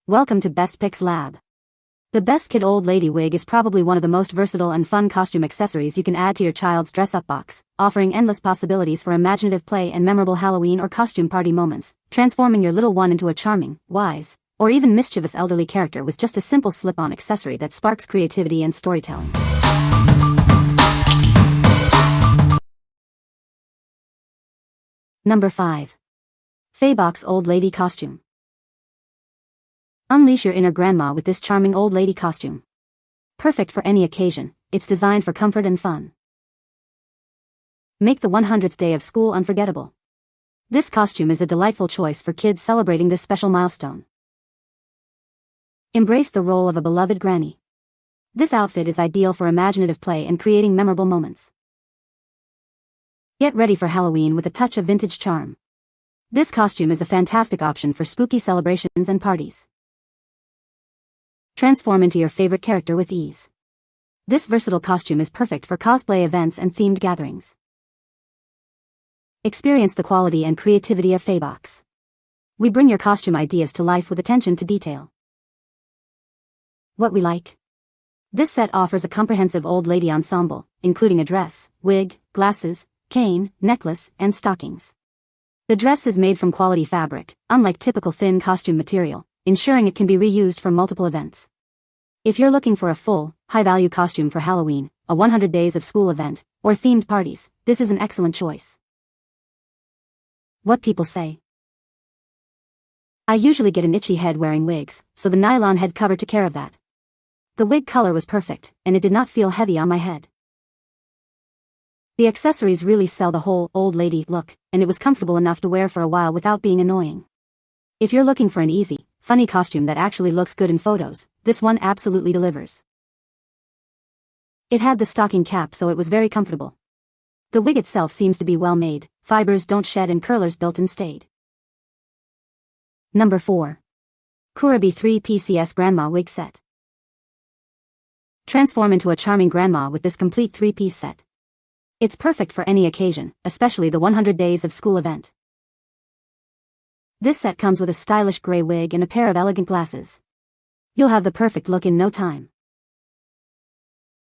Welcome to Best Picks Lab. The best Kid Old Lady Wig is probably one of the most versatile and fun costume accessories you can add to your child's dress-up box, offering endless possibilities for imaginative play and memorable Halloween or costume party moments, transforming your little one into a charming, wise, or even mischievous elderly character with just a simple slip-on accessory that sparks creativity and storytelling. Number 5. FAYBOX Old Lady Costume. Unleash your inner grandma with this charming old lady costume. Perfect for any occasion, it's designed for comfort and fun. Make the 100th day of school unforgettable. This costume is a delightful choice for kids celebrating this special milestone. Embrace the role of a beloved granny. This outfit is ideal for imaginative play and creating memorable moments. Get ready for Halloween with a touch of vintage charm. This costume is a fantastic option for spooky celebrations and parties. Transform into your favorite character with ease. This versatile costume is perfect for cosplay events and themed gatherings. Experience the quality and creativity of FAYBOX. We bring your costume ideas to life with attention to detail. What we like. This set offers a comprehensive old lady ensemble, including a dress, wig, glasses, cane, necklace, and stockings. The dress is made from quality fabric, unlike typical thin costume material, ensuring it can be reused for multiple events. If you're looking for a full, high-value costume for Halloween, a 100 days of school event, or themed parties, this is an excellent choice. What people say. I usually get an itchy head wearing wigs, so the nylon head cover took care of that. The wig color was perfect, and it did not feel heavy on my head. The accessories really sell the whole old lady look, and it was comfortable enough to wear for a while without being annoying. If you're looking for an easy, funny costume that actually looks good in photos, this one absolutely delivers. It had the stocking cap, so it was very comfortable. The wig itself seems to be well made, fibers don't shed and curlers built in stayed. Number 4. Cooraby 3 Pcs Grandma Wig Set. Transform into a charming grandma with this complete 3-piece set. It's perfect for any occasion, especially the 100 days of school event. This set comes with a stylish gray wig and a pair of elegant glasses. You'll have the perfect look in no time.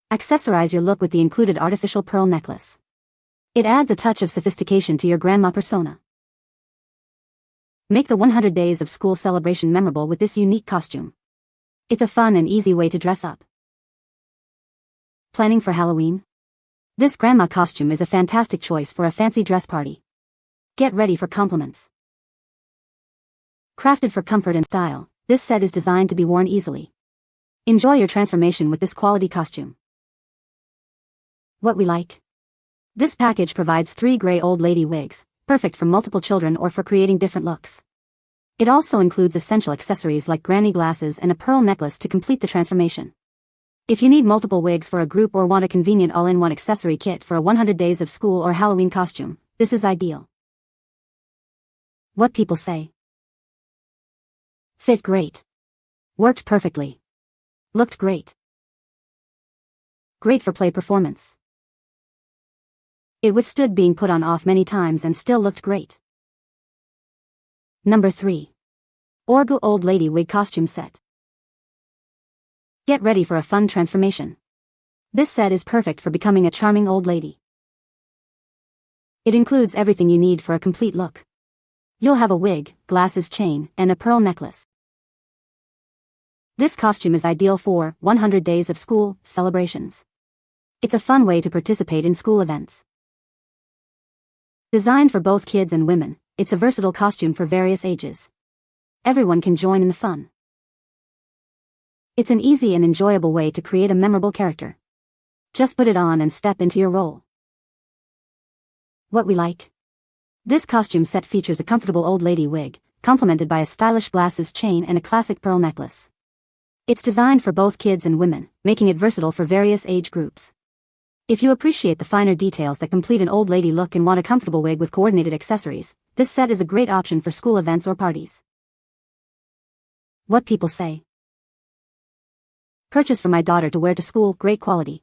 Accessorize your look with the included artificial pearl necklace. It adds a touch of sophistication to your grandma persona. Make the 100 days of school celebration memorable with this unique costume. It's a fun and easy way to dress up. Planning for Halloween? This grandma costume is a fantastic choice for a fancy dress party. Get ready for compliments. Crafted for comfort and style, this set is designed to be worn easily. Enjoy your transformation with this quality costume. What we like. This package provides 3 gray old lady wigs, perfect for multiple children or for creating different looks. It also includes essential accessories like granny glasses and a pearl necklace to complete the transformation. If you need multiple wigs for a group or want a convenient all-in-one accessory kit for a 100 days of school or Halloween costume, this is ideal. What people say. Fit great. Worked perfectly. Looked great. Great for play performance. It withstood being put on off many times and still looked great. Number 3. Orgoue Old Lady Wig Costume Set. Get ready for a fun transformation. This set is perfect for becoming a charming old lady. It includes everything you need for a complete look. You'll have a wig, glasses, chain, and a pearl necklace. This costume is ideal for 100 days of school celebrations. It's a fun way to participate in school events. Designed for both kids and women, it's a versatile costume for various ages. Everyone can join in the fun. It's an easy and enjoyable way to create a memorable character. Just put it on and step into your role. What we like. This costume set features a comfortable old lady wig, complemented by a stylish glasses, chain, and a classic pearl necklace. It's designed for both kids and women, making it versatile for various age groups. If you appreciate the finer details that complete an old lady look and want a comfortable wig with coordinated accessories, this set is a great option for school events or parties. What people say. Purchase for my daughter to wear to school, great quality.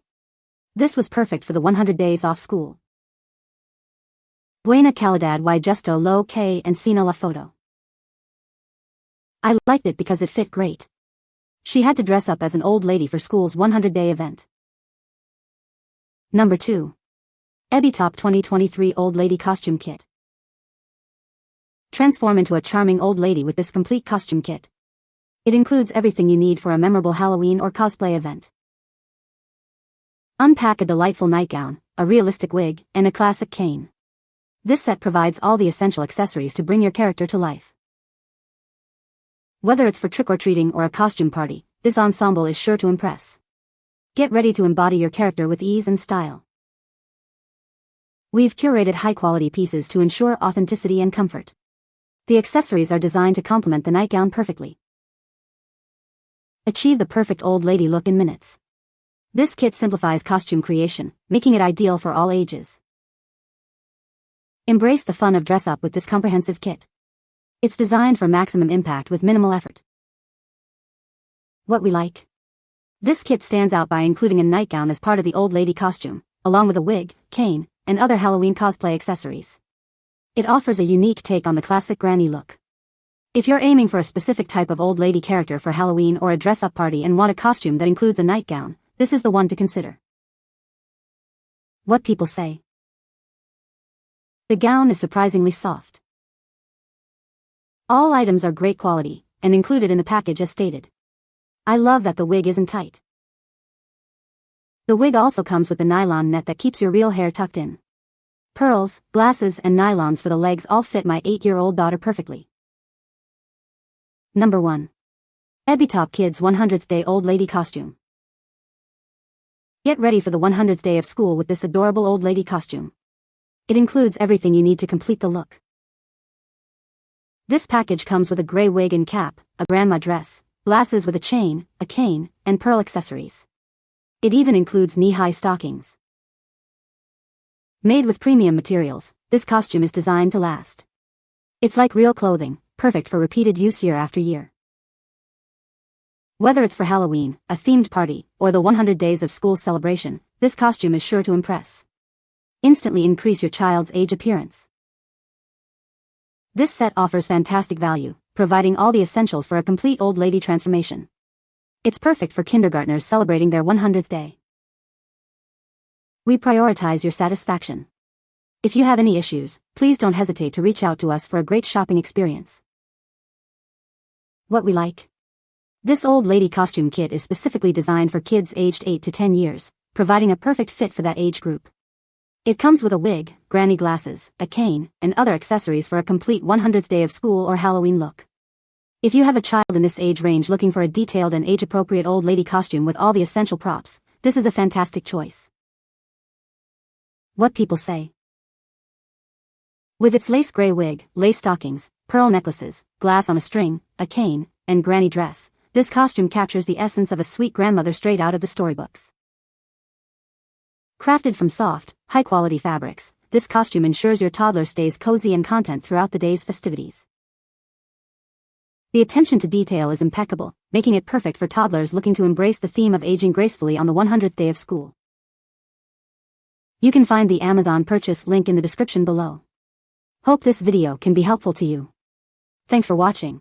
This was perfect for the 100 days off school. Buena calidad y gesto lo que encina la foto. I liked it because it fit great. She had to dress up as an old lady for school's 100-day event. Number 2. EBYTOP 2023 Old Lady Costume Kit. Transform into a charming old lady with this complete costume kit. It includes everything you need for a memorable Halloween or cosplay event. Unpack a delightful nightgown, a realistic wig, and a classic cane. This set provides all the essential accessories to bring your character to life. Whether it's for trick-or-treating or a costume party, this ensemble is sure to impress. Get ready to embody your character with ease and style. We've curated high-quality pieces to ensure authenticity and comfort. The accessories are designed to complement the nightgown perfectly. Achieve the perfect old lady look in minutes. This kit simplifies costume creation, making it ideal for all ages. Embrace the fun of dress-up with this comprehensive kit. It's designed for maximum impact with minimal effort. What we like. This kit stands out by including a nightgown as part of the old lady costume, along with a wig, cane, and other Halloween cosplay accessories. It offers a unique take on the classic granny look. If you're aiming for a specific type of old lady character for Halloween or a dress-up party and want a costume that includes a nightgown, this is the one to consider. What people say. The gown is surprisingly soft. All items are great quality, and included in the package as stated. I love that the wig isn't tight. The wig also comes with a nylon net that keeps your real hair tucked in. Pearls, glasses, and nylons for the legs all fit my 8-year-old daughter perfectly. Number 1. EBYTOP Kids 100th Day Old Lady Costume. Get ready for the 100th day of school with this adorable old lady costume. It includes everything you need to complete the look. This package comes with a gray wig and cap, a grandma dress, glasses with a chain, a cane, and pearl accessories. It even includes knee-high stockings. Made with premium materials, this costume is designed to last. It's like real clothing, perfect for repeated use year after year. Whether it's for Halloween, a themed party, or the 100 days of school celebration, this costume is sure to impress. Instantly increase your child's age appearance. This set offers fantastic value, providing all the essentials for a complete old lady transformation. It's perfect for kindergartners celebrating their 100th day. We prioritize your satisfaction. If you have any issues, please don't hesitate to reach out to us for a great shopping experience. What we like. This old lady costume kit is specifically designed for kids aged 8 to 10 years, providing a perfect fit for that age group. It comes with a wig, granny glasses, a cane, and other accessories for a complete 100th day of school or Halloween look. If you have a child in this age range looking for a detailed and age-appropriate old lady costume with all the essential props, this is a fantastic choice. What people say. With its lace gray wig, lace stockings, pearl necklaces, glass on a string, a cane, and granny dress, this costume captures the essence of a sweet grandmother straight out of the storybooks. Crafted from soft, high-quality fabrics, this costume ensures your toddler stays cozy and content throughout the day's festivities. The attention to detail is impeccable, making it perfect for toddlers looking to embrace the theme of aging gracefully on the 100th day of school. You can find the Amazon purchase link in the description below. Hope this video can be helpful to you. Thanks for watching.